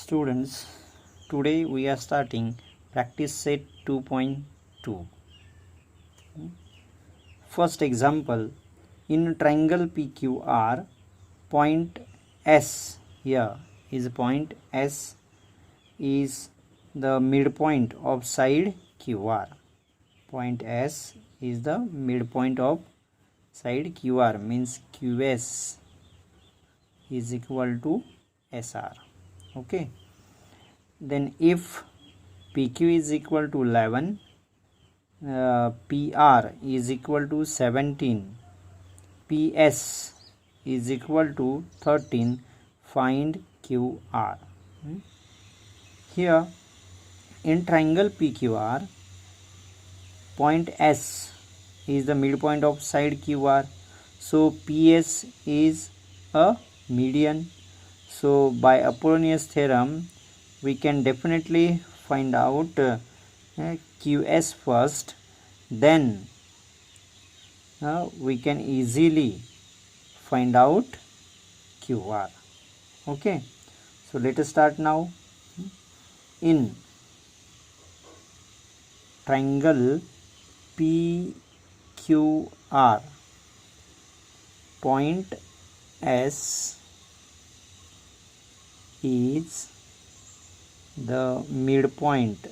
Students, today we are starting practice set 2.2. First example, in triangle PQR, point S here is point S is the midpoint of side QR. Point S is the midpoint of side QR, means QS is equal to SR. Okay, then if PQ is equal to 11, PR is equal to 17, PS is equal to 13, find QR. Here in triangle PQR, point S is the midpoint of side QR, so PS is a median. So by Apollonius theorem we can definitely find out QS first, then we can easily find out QR. Okay, so let us start now. In triangle PQR, point S is the midpoint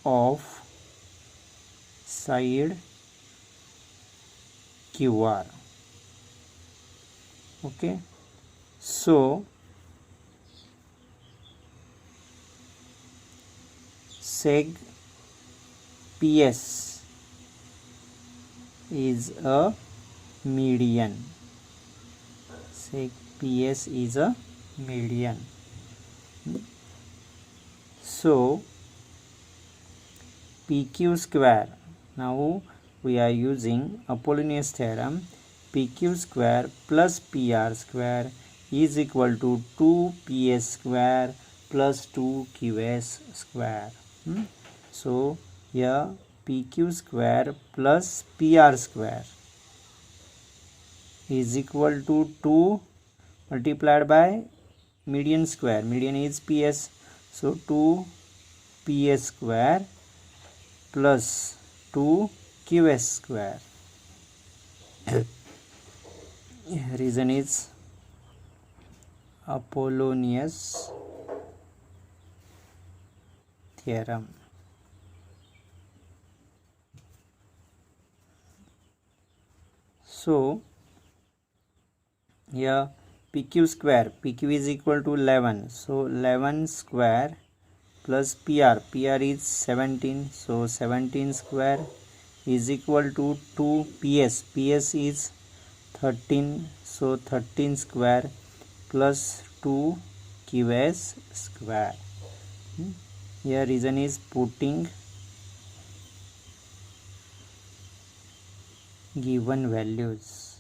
of side QR. Okay, so seg PS is a median. Seg PS is a median. So PQ square, now we are using Apollonius theorem, PQ square plus PR square is equal to 2PS square plus 2QS square. So here PQ square plus PR square is equal to 2 multiplied by median square, median is PS, so 2PS square plus 2QS square. Reason is Apollonius theorem. So here PQ square, PQ is equal to 11, so 11 square plus PR is 17, so 17 square is equal to 2 PS is 13, so 13 square plus 2 QS square. Here reason is putting given values.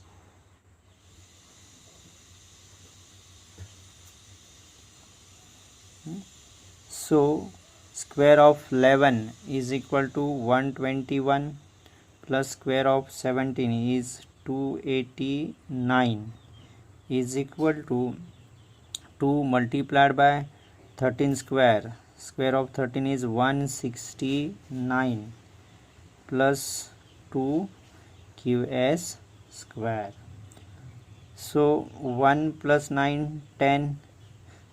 So square of 11 is equal to 121 plus square of 17 is 289 is equal to 2 multiplied by 13 square, square of 13 is 169 plus 2 QS square. So 1 plus 9 10,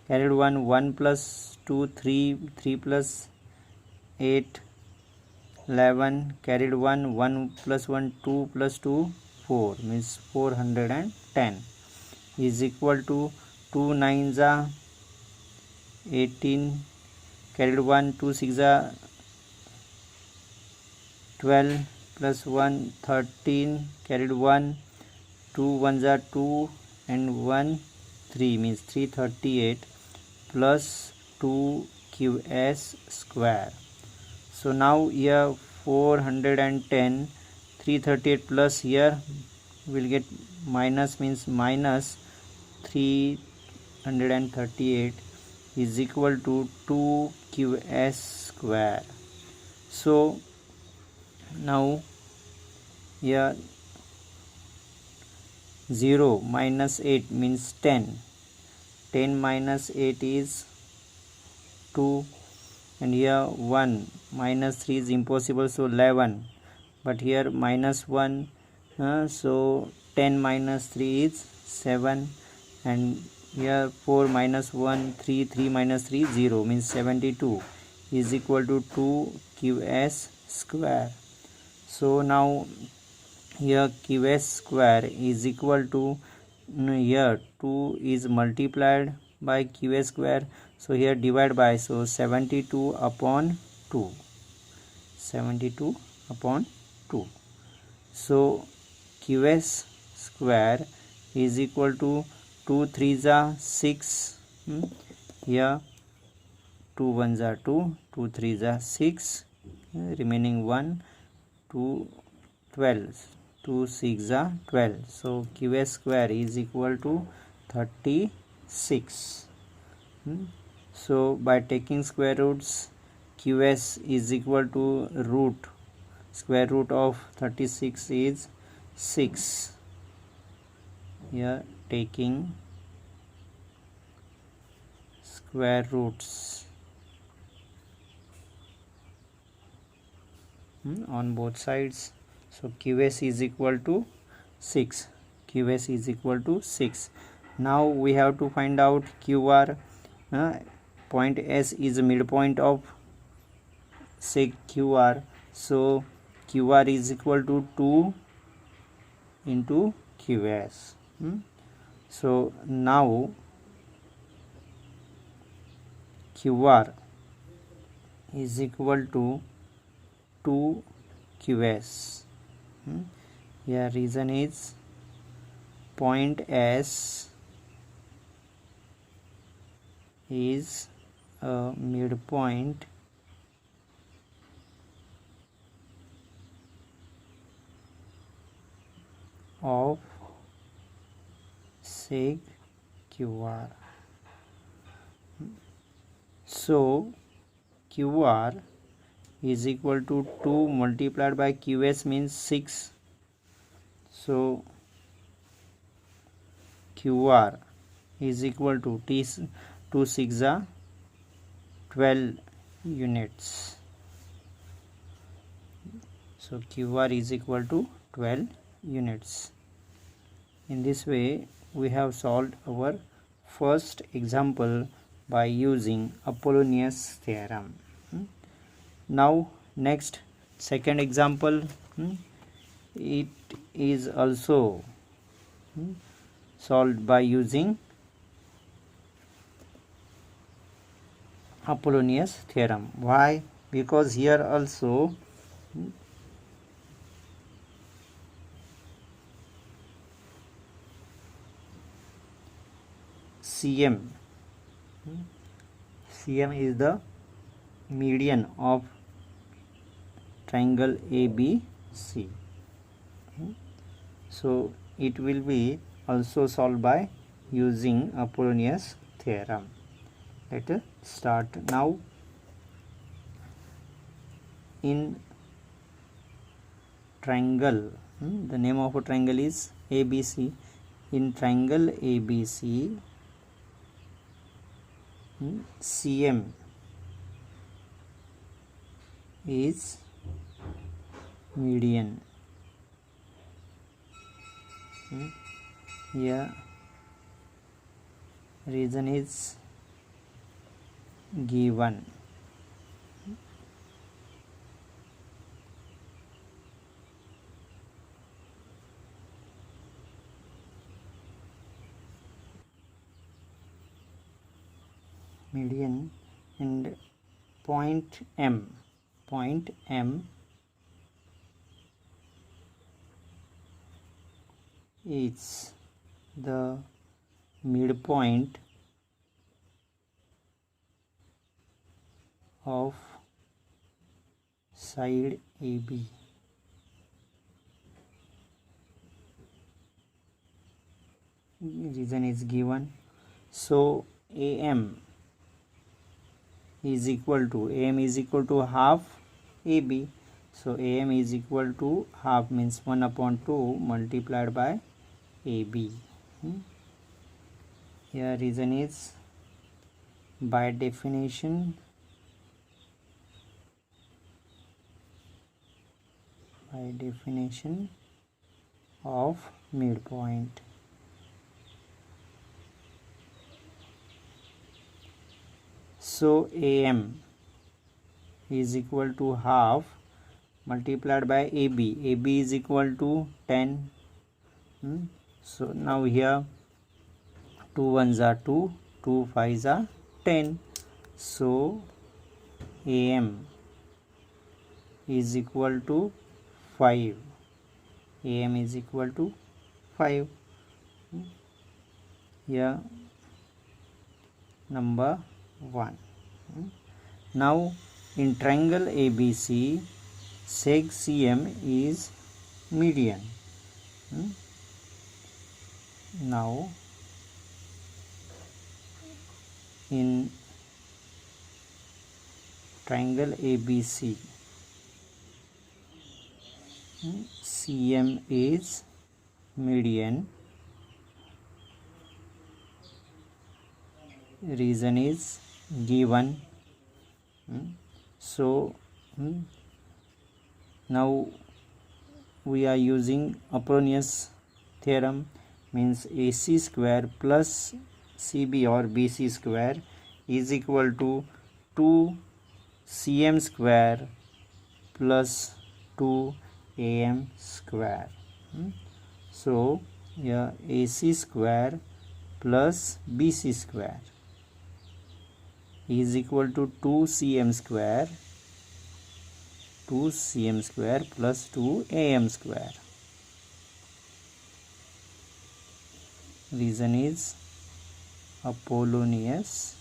carried 1 plus 2 3, 3 plus 8 11, carried 1 plus 1 2 plus 2 4, means 410 is equal to 2 9s are 18, carried 1 2 6 are 12 plus 1 13, carried 1 2 1s are 2 and 1 3, means 338 plus 2 QS square. So now here 410, 338 plus here will get minus, means minus 338 is equal to 2 QS square. So now here 0 minus 8 means 10. 10 minus 8 is 2, and here 1 minus 3 is impossible, so 11. But here minus 1, so 10 minus 3 is 7, and here 4 minus 1 3, 3 minus 3 0 means 72 is equal to 2 qs square. So now here qs square is equal to, here 2 is multiplied by qs square, so here divide by, so 72 upon 2, 72 upon 2. So qs square is equal to 2 3s are 6, here 2 1s are 2, 2 3s are 6, remaining 1, 2 12, 2 6 are 12. So qs square is equal to 36. So by taking square roots, qs is equal to square root of 36 is 6. Here taking square roots on both sides, so qs is equal to 6. qs is equal to 6. Now we have to find out qr. Point S is a midpoint of say qr, so qr is equal to 2 into qs. So now qr is equal to 2 qs. Here reason is point S is a midpoint of sec qr. So qr is equal to 2 multiplied by qs means 6. So qr is equal to 2 6 are 12 units. So qr is equal to 12 units. In this way we have solved our first example by using Apollonius theorem. Now next, second example, it is also solved by using Apollonius theorem. Why? Because here also CM is the median of triangle ABC. So it will be also solved by using Apollonius theorem. Let us start now. In triangle, the name of a triangle is ABC. In triangle ABC, CM is median. Here reason is given. Median and point M is the midpoint of side AB. Reason is given. So AM is equal to half AB. So AM is equal to half means 1 upon 2 multiplied by AB. Here reason is by definition of midpoint. So AM is equal to half multiplied by AB. AB is equal to 10. So now here 2 ones are 2, 2 5s are 10. So AM is equal to 5. AM is equal to 5. Here number 1. Now in triangle ABC, sec CM is median. Now in triangle ABC, CM is median. Reason is given. So now we are using Apollonius theorem, means AC square plus CB or BC square is equal to 2 CM square plus 2 AM square. So here AC square plus BC square is equal to 2 CM square plus 2 AM square. Reason is Apollonius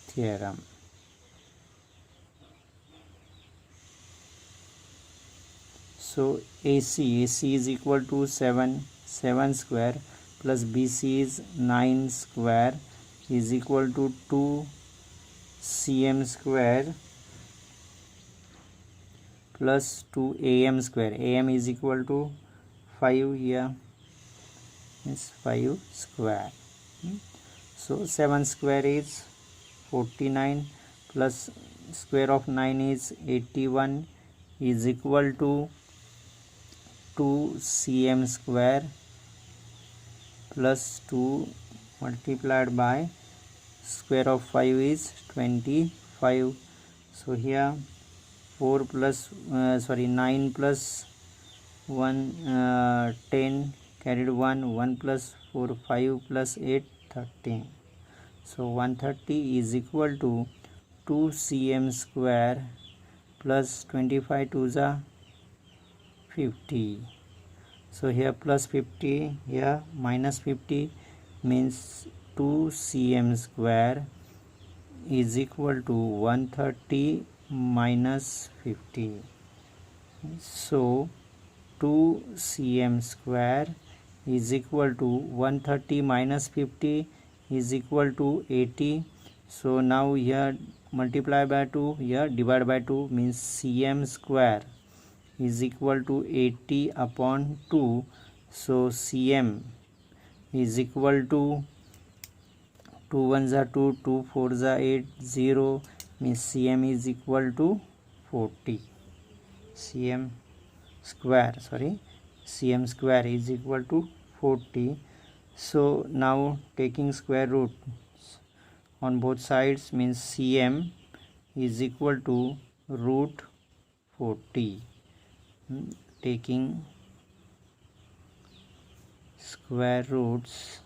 theorem. So AC is equal to 7 square plus BC is 9 square is equal to 2 CM square plus 2 AM square. AM is equal to 5, here is 5 square. So 7 square is 49 plus square of 9 is 81 is equal to 2 CM square plus 2 multiplied by square of 5 is 25. So here 9 plus 1 10 carried 1 plus 4 5 plus 8 13. So 130 is equal to 2 CM square plus 25 to the 50. So here plus 50, here minus 50, means 2 CM square is equal to 130 minus 50. So 2 CM square is equal to 130 minus 50 is equal to 80. So now here multiply by 2, here divide by 2, means CM square is equal to 80 upon 2. So CM is equal to 2 1s are 2, 2 4s are 8, 0, means CM is equal to 40. CM square is equal to 40. So now taking square root on both sides, means CM is equal to root 40. Taking square roots,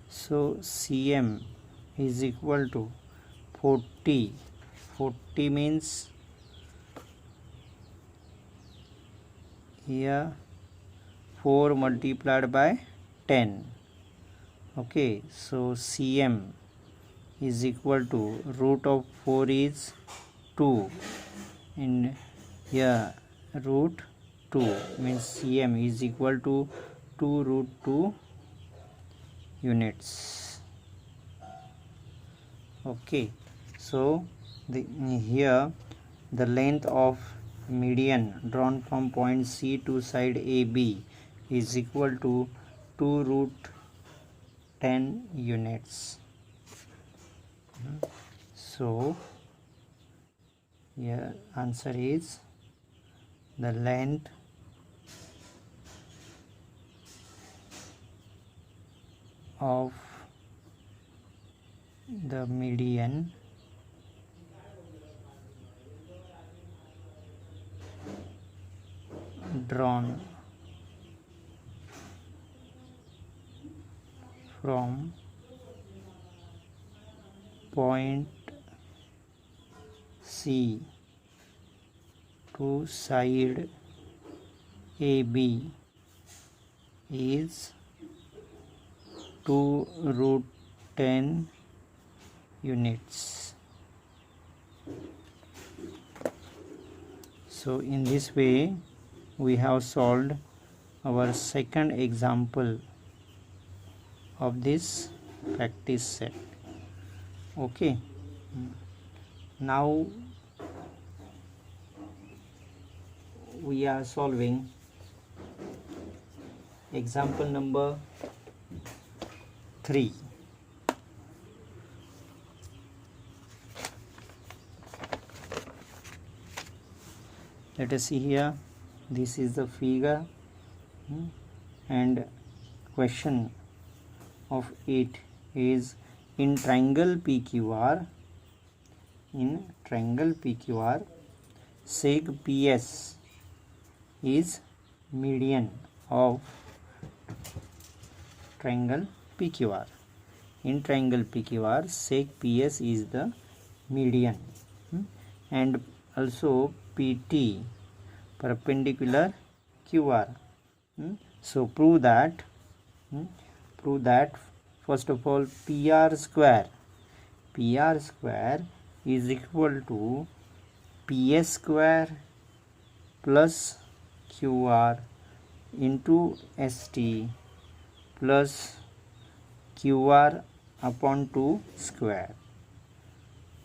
so CM is equal to 40. 40 means here 4 multiplied by 10. Okay, so CM is equal to root of 4 is 2, and here root 2, means CM is equal to 2 root 2 units. Okay, So here the length of median drawn from point C to side AB is equal to 2 root 10 units. So here answer is the length of the median drawn from point C to side AB is 2 root 10 units. So in this way we have solved our second example of this practice set. Okay, now we are solving example number 3. Let us see here. This is the figure and question of it is in triangle PQR seg PS is median of triangle PQR. In triangle PQR sec PS is the median and also PT perpendicular QR. So prove that first of all PR square is equal to PS square plus QR into ST plus QR upon 2 square.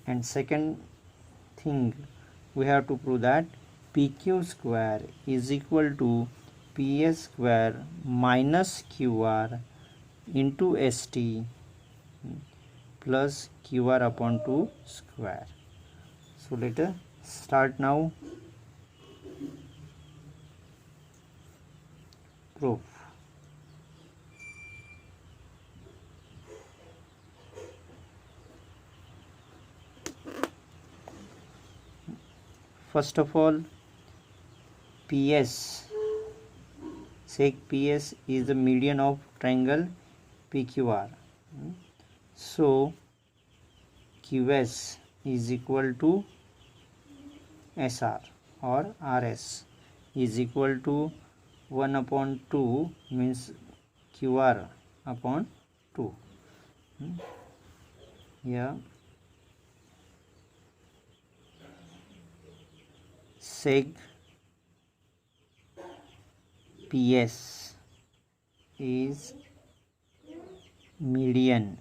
And second thing, we have to prove that PQ square is equal to PS square minus QR into ST plus QR upon 2 square. So let us start now. Proof. First of all, PS, sec PS is the median of triangle PQR. So QS is equal to SR or RS is equal to 1 upon 2 means QR upon 2. Here seg PS is median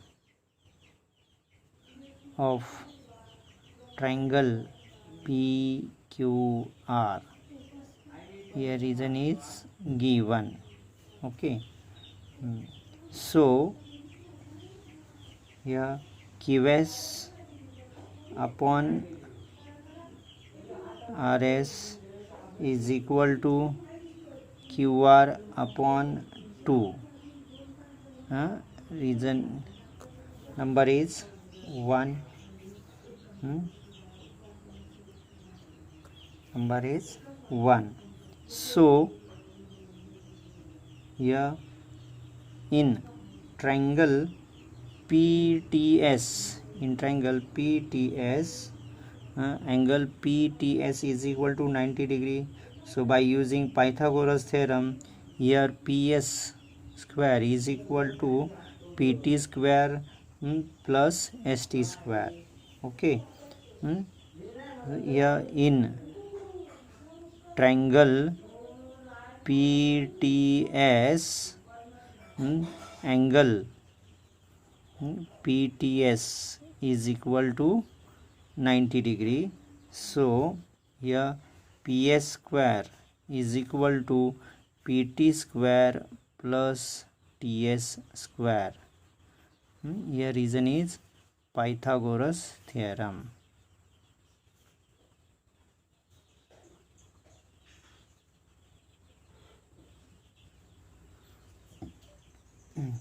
of triangle PQR. Here reason is given. Okay. So here QS upon RS is equal to QR upon 2. Reason number is 1. Number is 1. So here in triangle PTS, angle PTS is equal to 90 degree. So by using Pythagoras theorem, here PS square is equal to PT square plus ST square. Okay. Here in triangle PTS, angle PTS is equal to 90 degree. So here PS square is equal to PT square plus TS square. Here reason is Pythagoras theorem.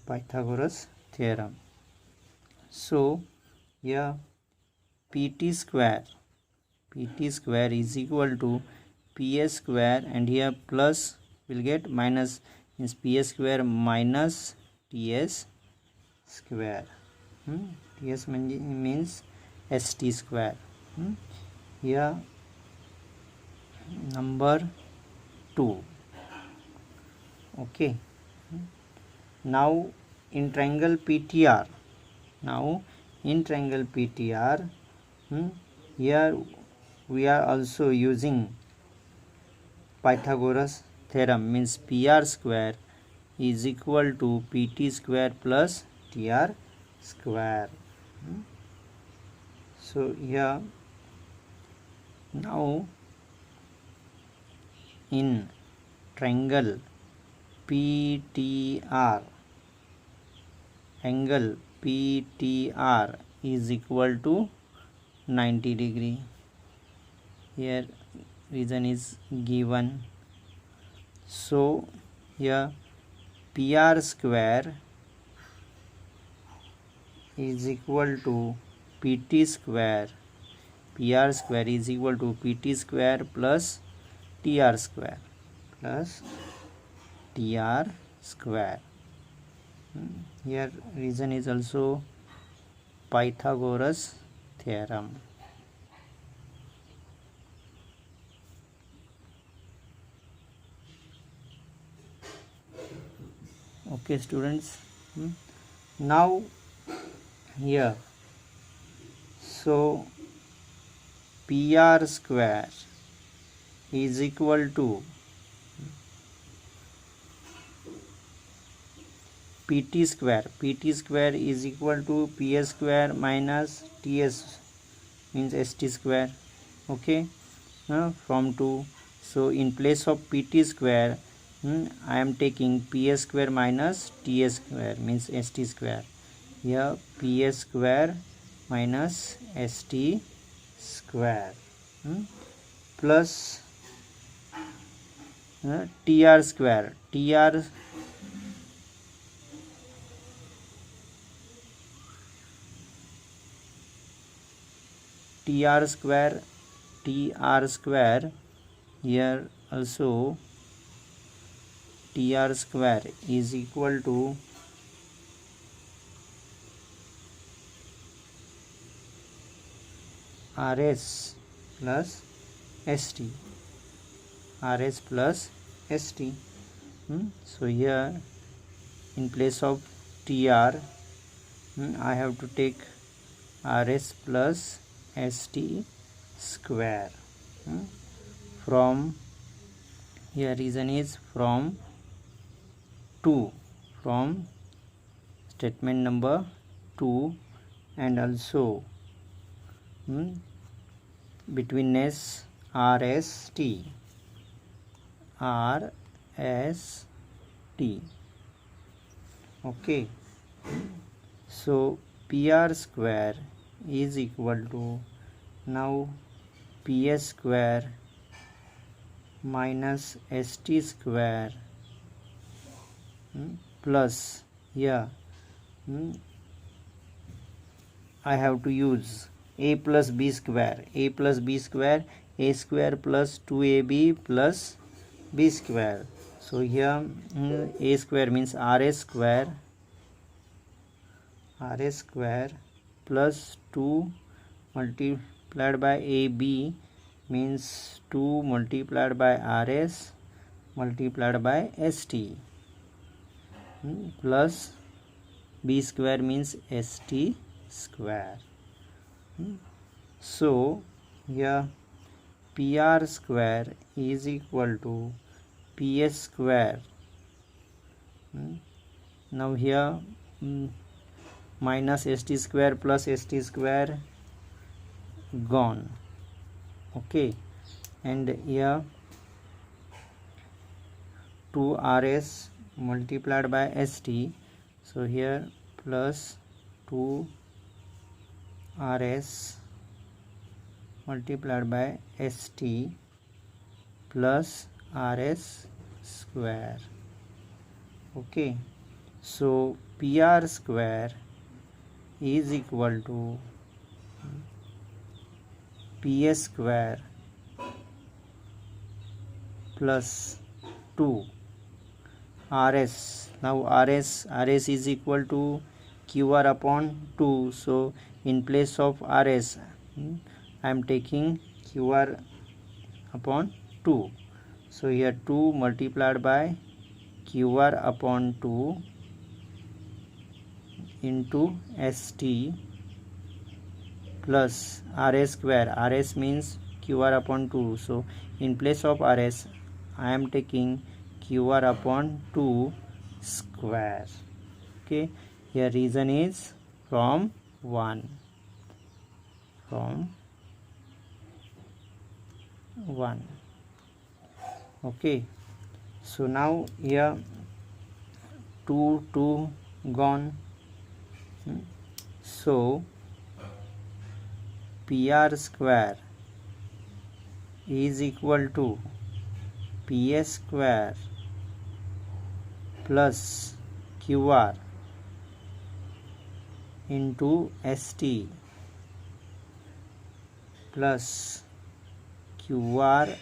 Pythagoras theorem. So here PT square is equal to PS square, and here plus will get minus, means PS square minus TS square. TS means ST square. Here number 2. Okay. Now in triangle PTR, here we are also using Pythagoras theorem, means PR square is equal to PT square plus TR square. So here now in triangle PTR, angle PTR is equal to 90 degree. Here reason is given. So here PR square is equal to PT square. PR square is equal to PT square plus TR square Here reason is also Pythagoras theorem. Okay students, now here so PR square is equal to PT square is equal to PS square minus TS means ST square. Okay, from 2. So in place of PT square I am taking PS square minus TS square means ST square. Here PS square minus ST square plus TR square. TR square, here also TR square is equal to RS plus ST. So here in place of TR I have to take RS plus ST square. From here reason is from statement number 2, and also betweenness RST. Okay, so PR square is equal to now PS square minus ST square plus here I have to use A plus B square. A square plus 2AB plus B square. So here A square means RS square plus 2 multiplied by AB means 2 multiplied by RS multiplied by ST plus B square means ST square. So here PR square is equal to PS square. Now here minus ST square plus ST square gone. Okay, and here 2rs multiplied by st, so here plus 2rs multiplied by st plus rs square. Okay, so pr square is equal to ps square plus 2 rs. Now rs is equal to qr upon 2, so in place of rs I am taking qr upon 2, so here 2 multiplied by qr upon 2 into st plus rs square. Rs means qr upon 2, so in place of rs I am taking qr upon 2 square. Okay, here reason is from 1. Okay, so now here 2 gone, so pr square is equal to ps square plus qr into st plus qr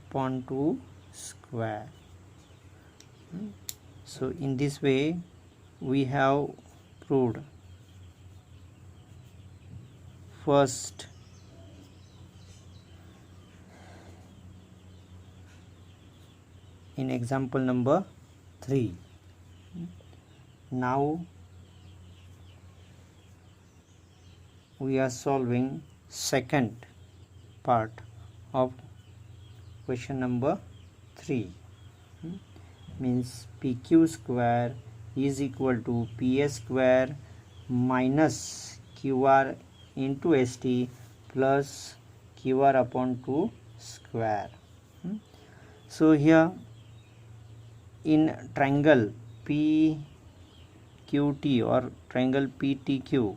upon 2 square. So in this way we have proved first in example number 3. Now we are solving second part of question number 3. Means pq square is equal to ps square minus qr into st plus qr upon 2 square. So here in triangle PQT or triangle PTQ,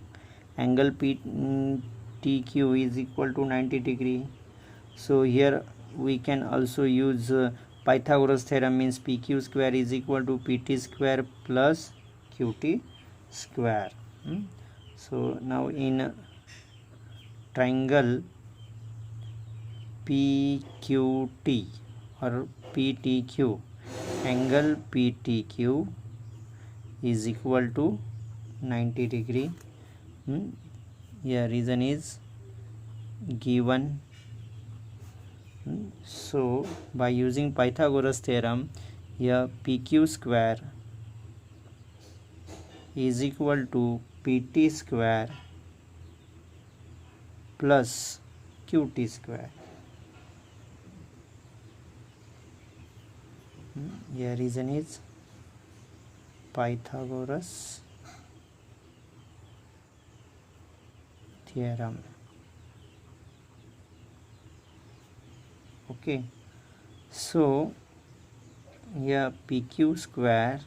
angle PTQ is equal to 90 degree. So here we can also use Pythagoras theorem, means PQ square is equal to PT square plus QT square. So now in triangle PQT or PTQ, angle PTQ is equal to 90 degree. Here reason is given. So by using Pythagoras theorem, here PQ square is equal to PT square plus QT square. Here reason is Pythagoras theorem. Okay, so here PQ square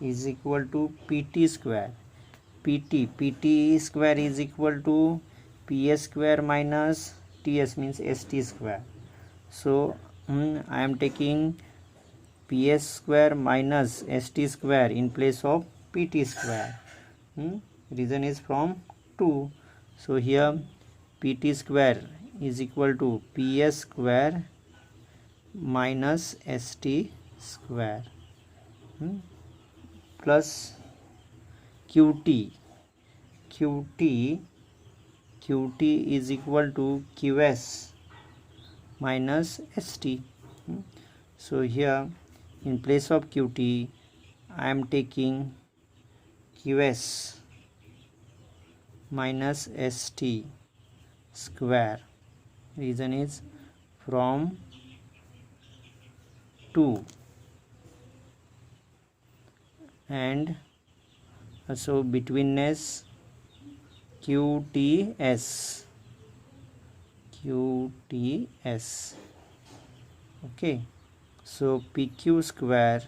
is equal to PT square. PT square is equal to PS square minus TS, means ST square. So I am taking PS square minus ST square in place of PT square. Reason is from 2. So here PT square is equal to PS square minus ST square plus QT is equal to QS minus ST. So here in place of QT I am taking QS minus ST square. Reason is from 2. And so betweenness QTS. Okay, so PQ square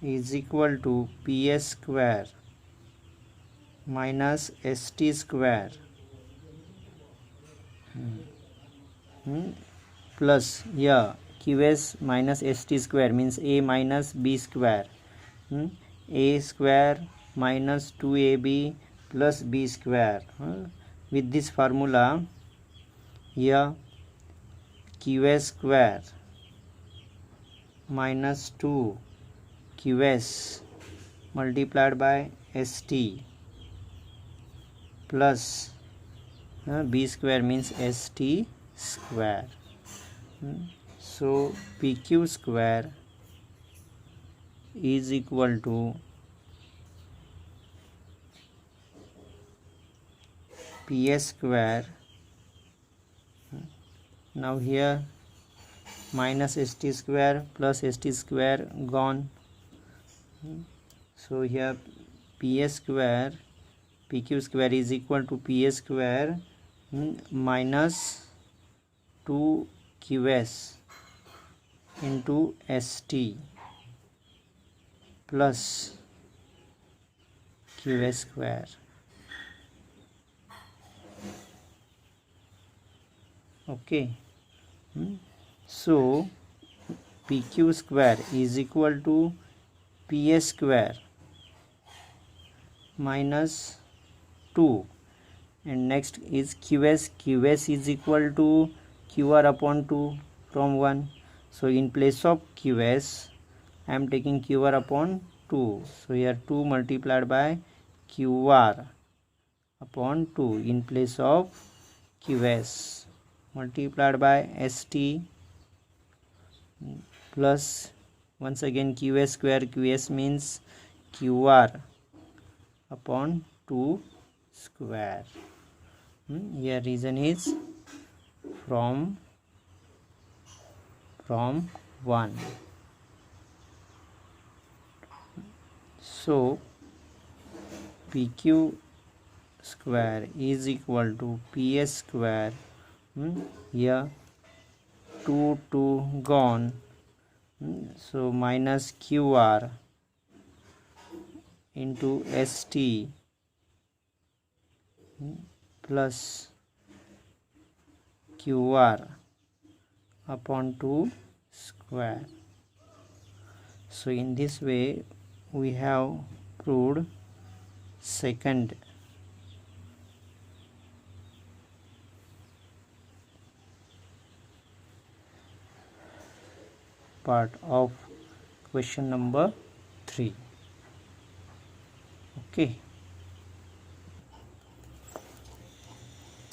is equal to PS square minus ST square plus, yeah, QS minus ST square means A minus B square. A square minus 2AB plus B square. With this formula, here QS square minus 2 QS multiplied by ST plus B square means ST square. So PQ square is equal to PS square. Now here minus ST square plus ST square gone. So here PS square, PQ square is equal to PS square minus 2QS into ST plus QS square. Okay, so PQ square is equal to PS square minus 2, and next is QS is equal to QR upon 2 from 1. So in place of QS I am taking QR upon 2. So here 2 multiplied by QR upon 2 in place of QS multiplied by ST plus once again QS square. QS means QR upon 2 square. Here reason is from 1. So PQ square is equal to PS square. Here 2 gone. So minus QR into ST plus QR upon 2 square. So in this way we have proved second part of question number 3. Okay,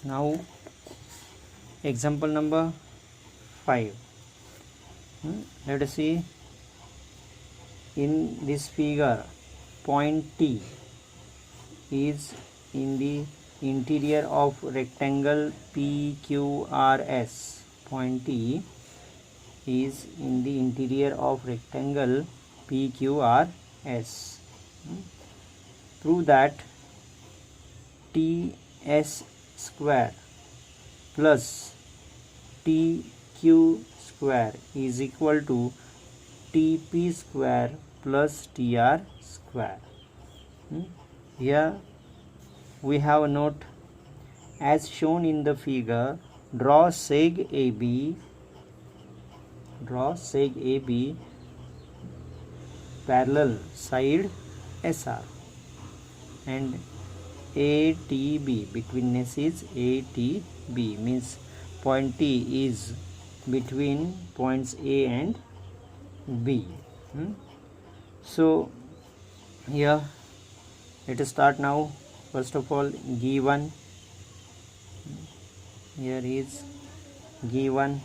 now example number 5. Let us see. In this figure, point T is in the interior of rectangle PQRS. Point T is in the interior of rectangle PQRS. Prove that TS square plus TQ square is equal to TP square plus TR square. Here we have a note: as shown in the figure, draw seg AB parallel side SR and ATB, betweenness is ATB, means point T is between points A and B. So here let us start now. First of all, given, here is given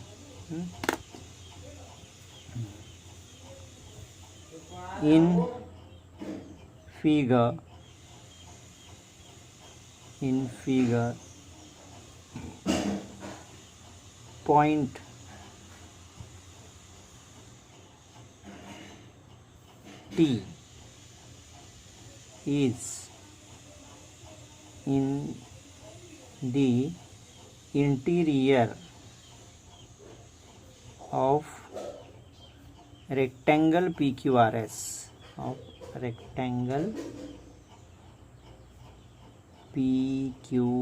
in figure point T is in the interior of rectangle PQRS, of rectangle PQRS.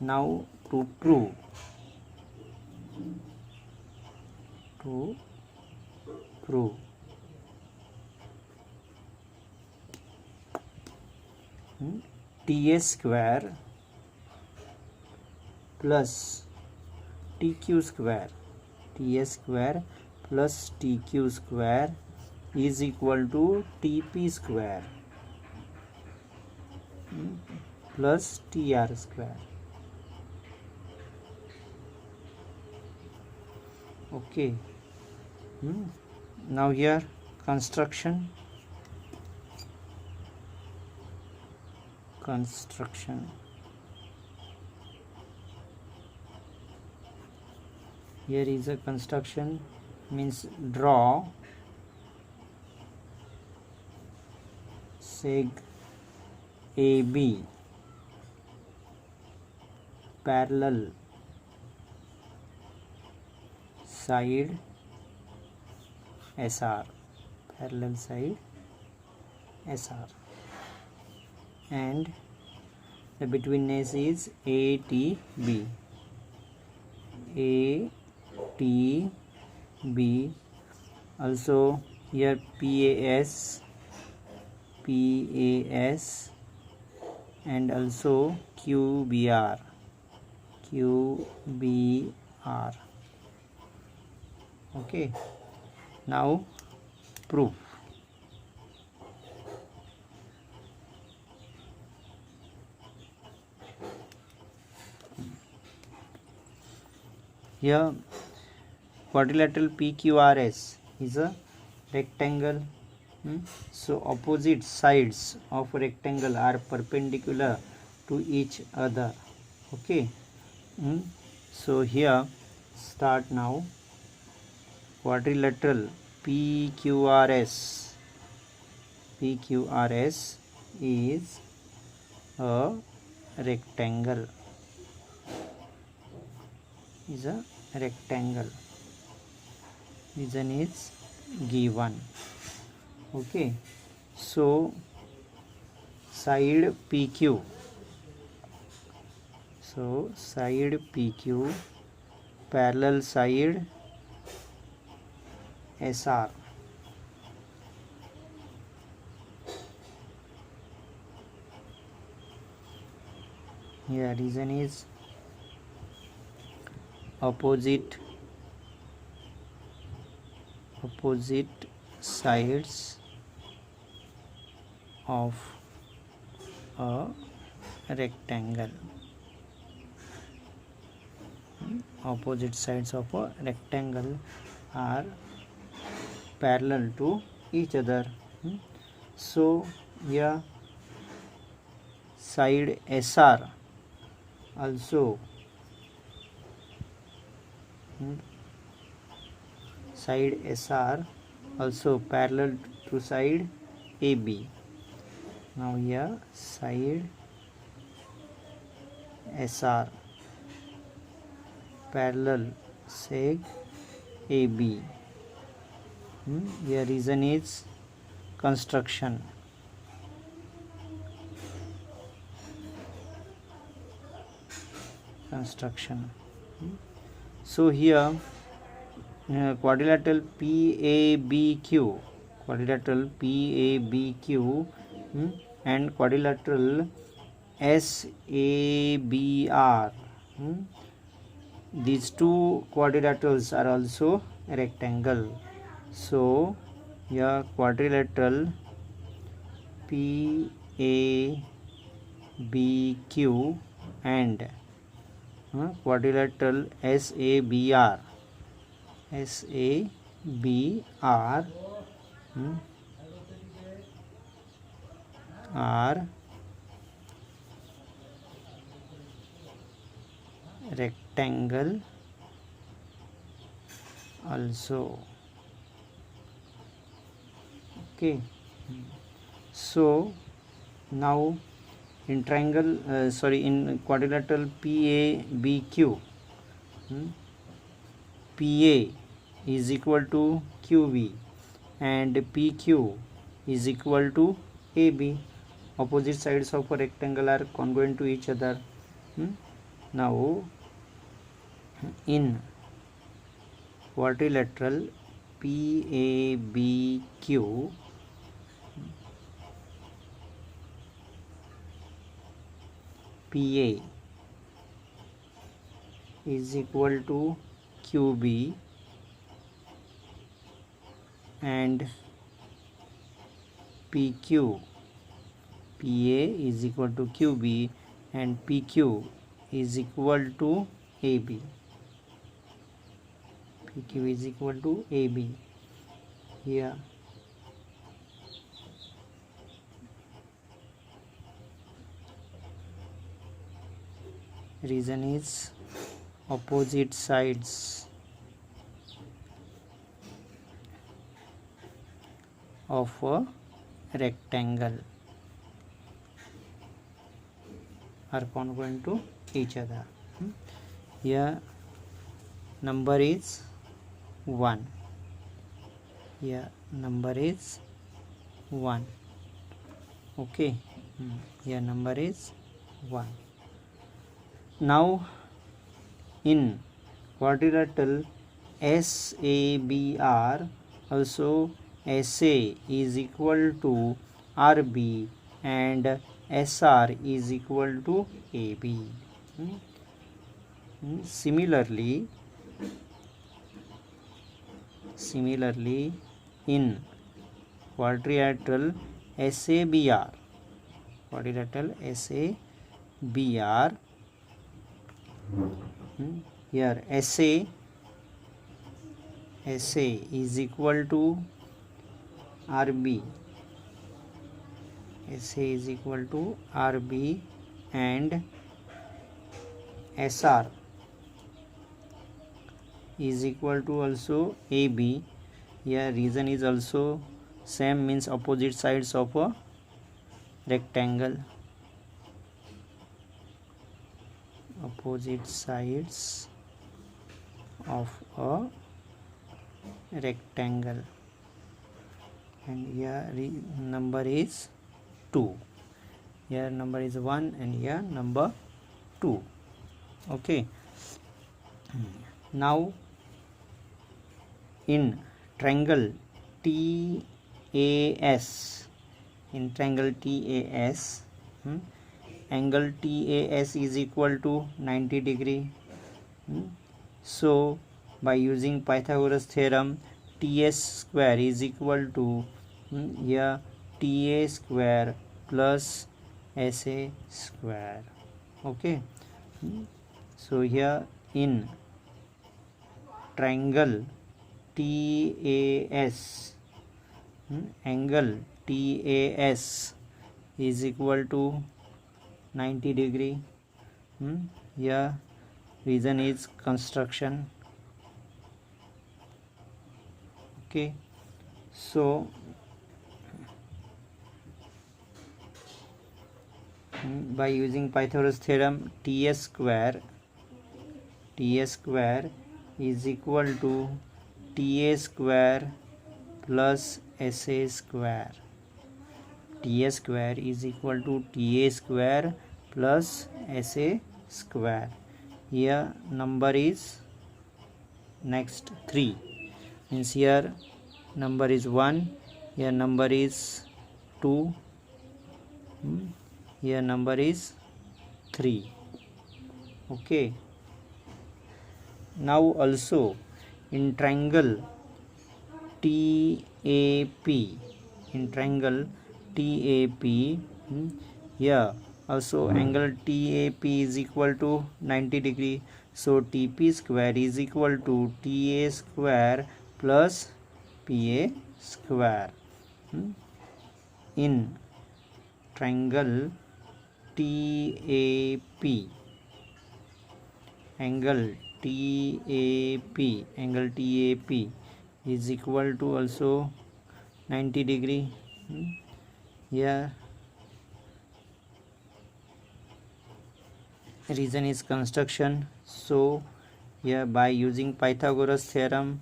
Now to prove, TS square plus TQ square, TS square plus TQ square is equal to TP square plus TR square. Okay. Now here construction. Here is a construction, means draw seg AB parallel side SR, parallel side SR, and the betweenness is ATB. ATB. Also here PAS and also QBR. Okay, now proof. Here quadrilateral PQRS is a rectangle. So opposite sides of rectangle are perpendicular to each other. Okay. So here start now. Quadrilateral PQRS is a rectangle. Reason is given. Okay, so side PQ, parallel side SR. Here reason is opposite sides of a rectangle. Opposite sides of a rectangle are parallel to each other. So here side SR also parallel to side AB. Now here side SR parallel seg AB. Here reason is construction. So here quadrilateral PABQ and quadrilateral SABR. These two quadrilaterals are also a rectangle. So here quadrilateral PABQ and quadrilateral SABR are rectangle also. Okay, So now in triangle in quadrilateral PABQ, PA is equal to QB and PQ is equal to AB. Opposite sides of a rectangle are congruent to each other. Now in quadrilateral PABQ, PA is equal to QB and PQ, PA is equal to QB and PQ is equal to AB. PQ is equal to AB. Here reason is opposite sides of a rectangle are congruent to each other. Here number is 1. Here number is 1. Okay. Here number is 1. Now in quadrilateral SABR, also SA is equal to RB and SR is equal to AB. Similarly in quadrilateral SABR, here SA is equal to RB, SA is equal to RB and SR is equal to also AB. Here reason is also same, means opposite sides of a rectangle. Opposite sides of a rectangle, and here number is 2. Here number is 1 and here number 2. Okay. Now in triangle TAS, angle TAS is equal to 90 degree. So by using Pythagoras theorem, TS square is equal to here TA square plus SA square. Okay. So here in triangle TAS, angle TAS is equal to 90 degree. Here reason is construction. Okay. So by using Pythagoras theorem, TS square is equal to TA square plus SA square. TS square is equal to TA square plus SA square. Here number is next 3, means here number is 1, here number is 2, here number is 3. Okay. Now also in triangle TAP, here also angle TAP is equal to 90 degree. So TP square is equal to TA square plus PA square. In triangle TAP, angle TAP is equal to also 90 degree. here reason is construction. So here by using Pythagoras theorem,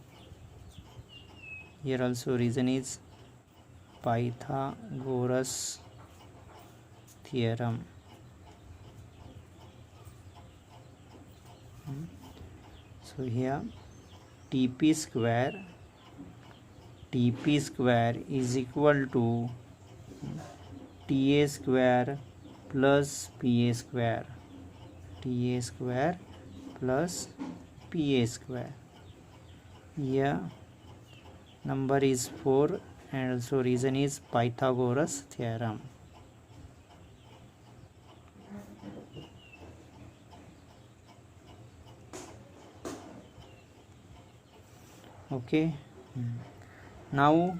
here also reason is Pythagoras theorem. So here TP square is equal to TA square plus PA square. TA square plus PA square. Here number is 4 and also reason is Pythagoras theorem. Okay, now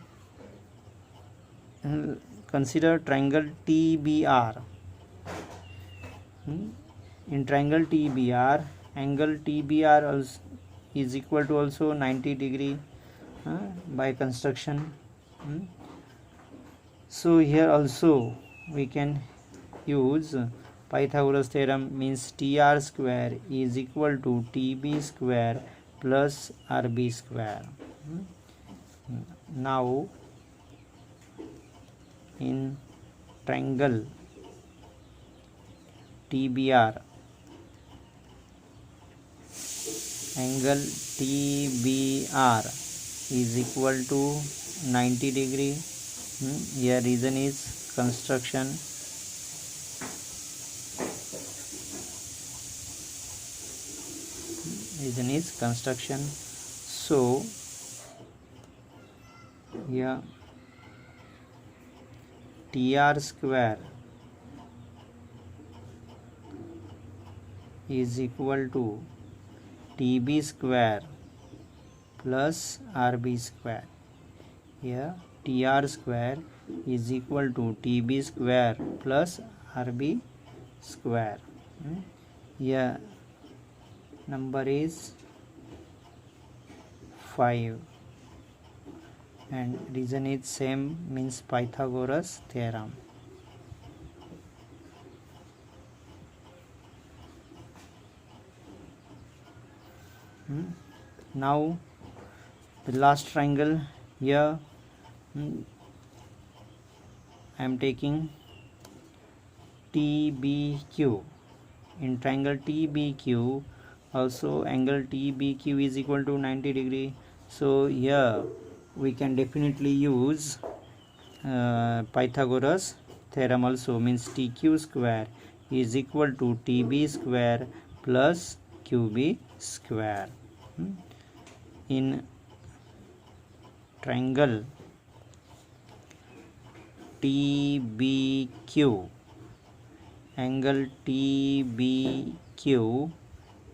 consider triangle TBR. In triangle TBR, angle TBR is equal to also 90 degree by construction. So here also we can use Pythagoras theorem, means TR square is equal to TB square plus RB square. Now in triangle TBR, angle TBR is equal to 90 degree. Here reason is construction. Reason is construction. So here TR square is equal to TB square plus RB square. Here TR square is equal to TB square plus RB square. Here number is 5 and reason is same, means Pythagoras theorem. Now the last triangle, here I am taking TBQ. In triangle TBQ also angle TBQ is equal to 90 degree. So here we can definitely use Pythagoras theorem also, means TQ square is equal to TB square plus QB square. In triangle TBQ, angle TBQ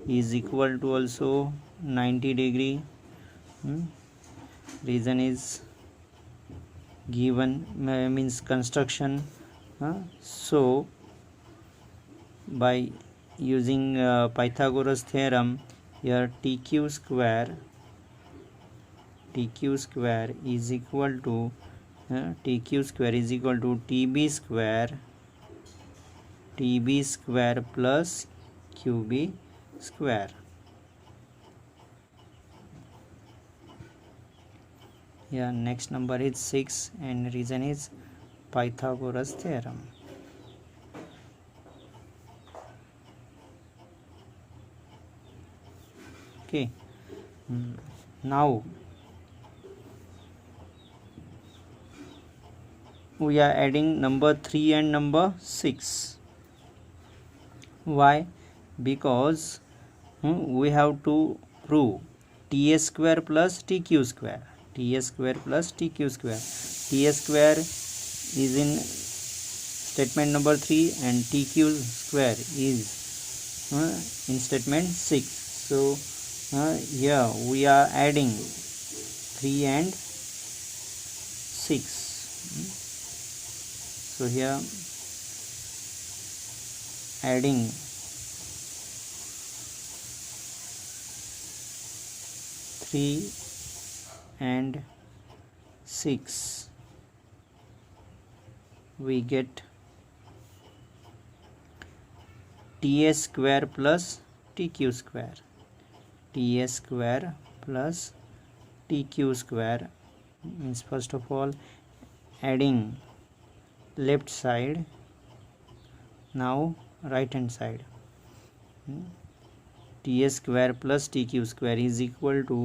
is equal to also 90 degree. Reason is given, means construction. So by using Pythagoras theorem, here TQ square is equal to TB square plus QB square. Here next number is 6 and reason is Pythagoras theorem. Okay, now we are adding number 3 and number 6. Why? Because we have to prove TS square plus TQ square. TS square plus TQ square. TS square is in statement number 3 and TQ square is in statement 6. So here we are adding 3 and 6. So here adding 3 and 6 we get ts square plus tq square. ts square plus tq square means, first of all, adding left side, now right hand side. ts square plus tq square is equal to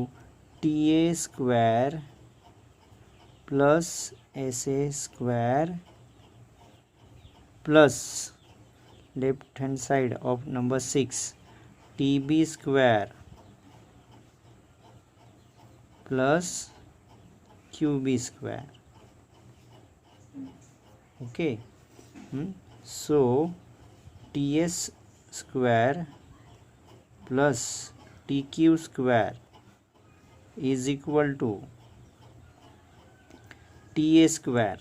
ta square plus sa square plus left hand side of number 6 tb square plus qb square. Okay. So ts square plus tq square is equal to ta square.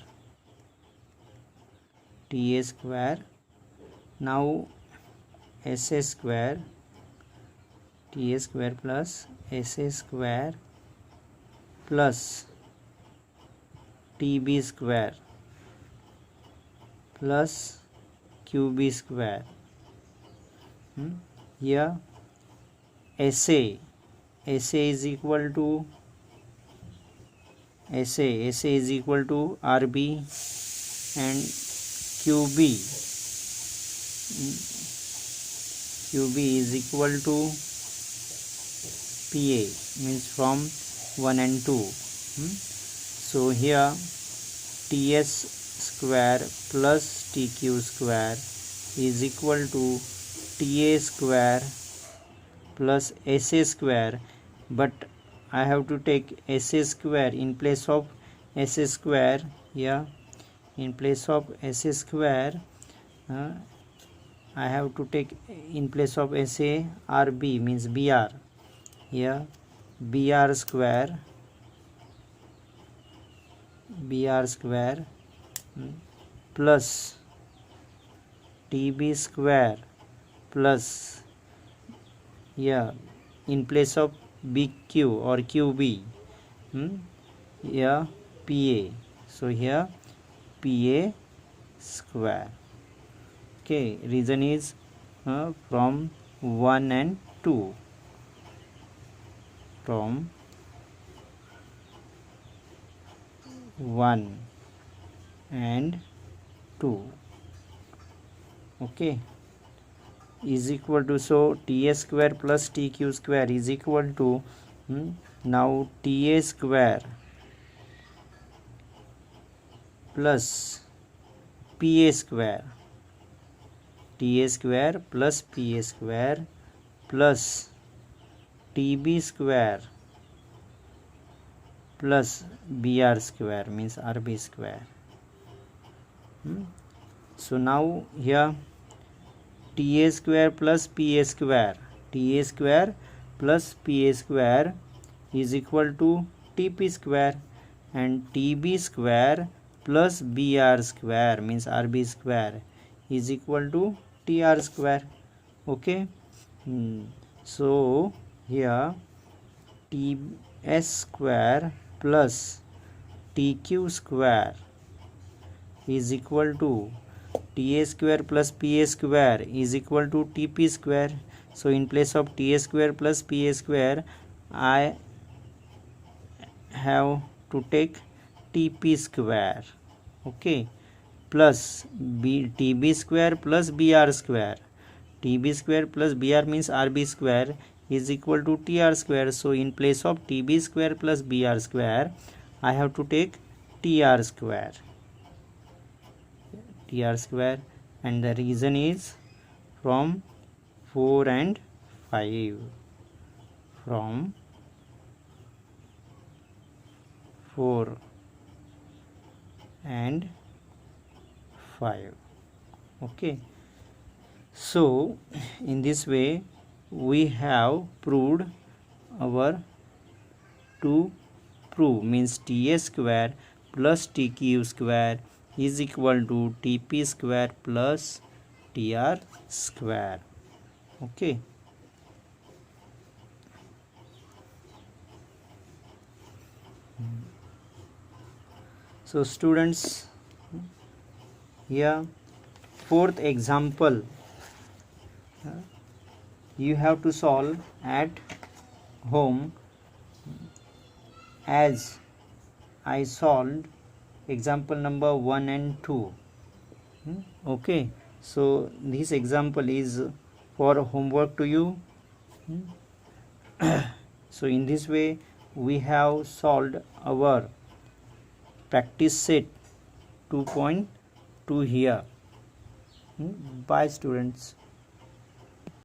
ta square, now sa square, ta square plus sa square plus tb square plus qb square. Here sa is equal to sa is equal to rb and qb is equal to pa, means from 1 and 2. So here ts square plus tq square is equal to ta square plus sa square, but I have to take sa square in place of sa square. Here in place of sa square I have to take in place of sa rb, means br. Here br square plus tb square plus, here in place of bq or qb, here pa, so here pa square. Okay, reason is from 1 and 2. From 1 and 2. Okay, is equal to, so ts square plus tq square is equal to now ta square plus pa square. ta square plus pa square plus tb square plus br square, means rb square. So now here ta square plus pa square, ta square plus pa square is equal to tp square, and tb square plus br square, means rb square, is equal to tr square. Okay. So here ts square plus tq square is equal to ta square plus pa square is equal to tp square. So in place of ta square plus pa square I have to take tp square. Okay, plus tb square plus br square. tb square plus br means rb square is equal to tr square. So in place of tb square plus br square I have to take tr square. And the reason is from 4 and 5. From 4 and 5. Okay, so in this way we have proved our to prove, means ta square plus tq square is equal to tp square plus tr square. Okay. So students, Here fourth example, you have to solve at home as I solved example number 1 and 2. Okay, so this example is for homework to you. So in this way we have solved our practice set 2.2 here. Bye students.